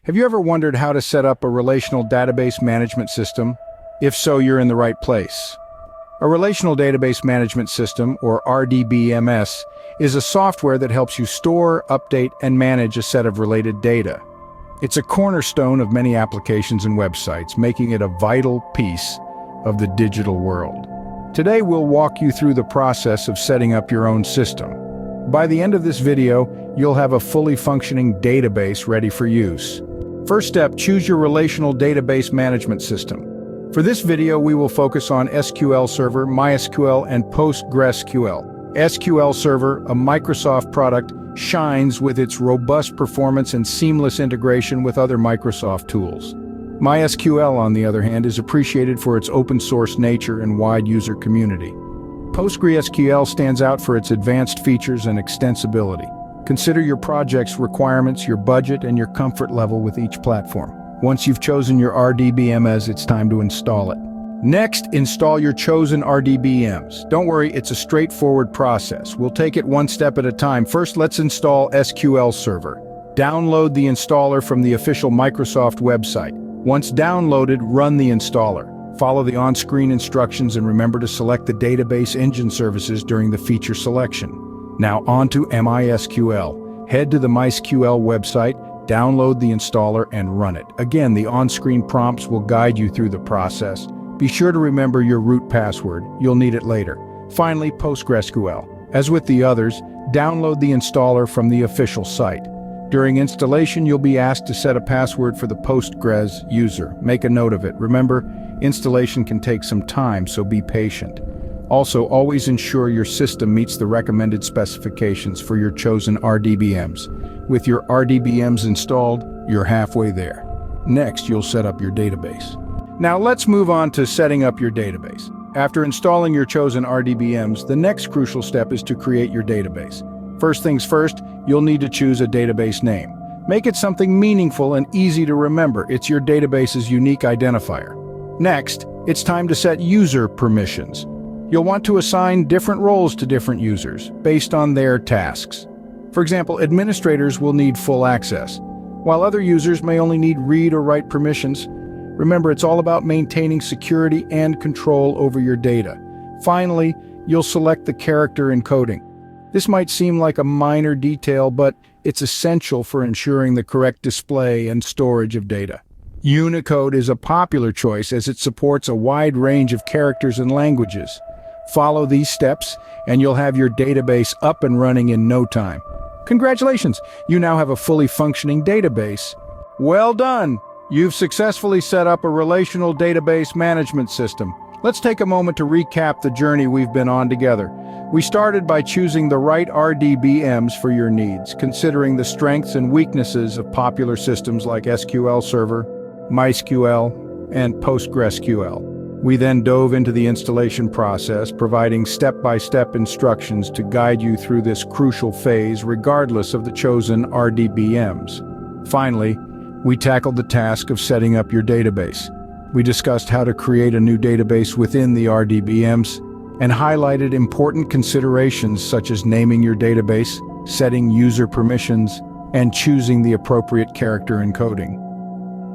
Have you ever wondered how to set up a relational database management system? If so, you're in the right place. A relational database management system, or RDBMS, is a software that helps you store, update, and manage a set of related data. It's a cornerstone of many applications and websites, making it a vital piece of the digital world. Today, we'll walk you through the process of setting up your own system. By the end of this video, you'll have a fully functioning database ready for use. First step, choose your relational database management system. For this video, we will focus on SQL Server, MySQL, and PostgreSQL. SQL Server, a Microsoft product, shines with its robust performance and seamless integration with other Microsoft tools. MySQL, on the other hand, is appreciated for its open-source nature and wide user community. PostgreSQL stands out for its advanced features and extensibility. Consider your project's requirements, your budget, and your comfort level with each platform. Once you've chosen your RDBMS, it's time to install it. Next, install your chosen RDBMS. Don't worry, it's a straightforward process. We'll take it one step at a time. First, let's install SQL Server. Download the installer from the official Microsoft website. Once downloaded, run the installer. Follow the on-screen instructions and remember to select the database engine services during the feature selection. Now on to MySQL. Head to the MySQL website, download the installer, and run it. Again, the on-screen prompts will guide you through the process. Be sure to remember your root password. You'll need it later. Finally, PostgreSQL. As with the others, download the installer from the official site. During installation, you'll be asked to set a password for the Postgres user. Make a note of it. Remember, installation can take some time, so be patient. Also, always ensure your system meets the recommended specifications for your chosen RDBMS. With your RDBMS installed, you're halfway there. Next, you'll set up your database. Now let's move on to setting up your database. After installing your chosen RDBMS, the next crucial step is to create your database. First things first, you'll need to choose a database name. Make it something meaningful and easy to remember. It's your database's unique identifier. Next, it's time to set user permissions. You'll want to assign different roles to different users based on their tasks. For example, administrators will need full access, while other users may only need read or write permissions. Remember, it's all about maintaining security and control over your data. Finally, you'll select the character encoding. This might seem like a minor detail, but it's essential for ensuring the correct display and storage of data. Unicode is a popular choice as it supports a wide range of characters and languages. Follow these steps, and you'll have your database up and running in no time. Congratulations! You now have a fully functioning database. Well done! You've successfully set up a relational database management system. Let's take a moment to recap the journey we've been on together. We started by choosing the right RDBMS for your needs, considering the strengths and weaknesses of popular systems like SQL Server, MySQL, and PostgreSQL. We then dove into the installation process, providing step-by-step instructions to guide you through this crucial phase regardless of the chosen RDBMS. Finally, we tackled the task of setting up your database. We discussed how to create a new database within the RDBMS and highlighted important considerations such as naming your database, setting user permissions, and choosing the appropriate character encoding.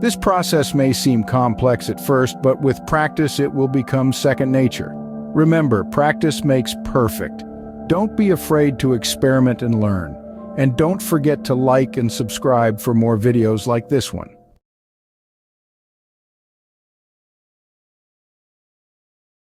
This process may seem complex at first, but with practice it will become second nature. Remember, practice makes perfect. Don't be afraid to experiment and learn. And don't forget to like and subscribe for more videos like this one.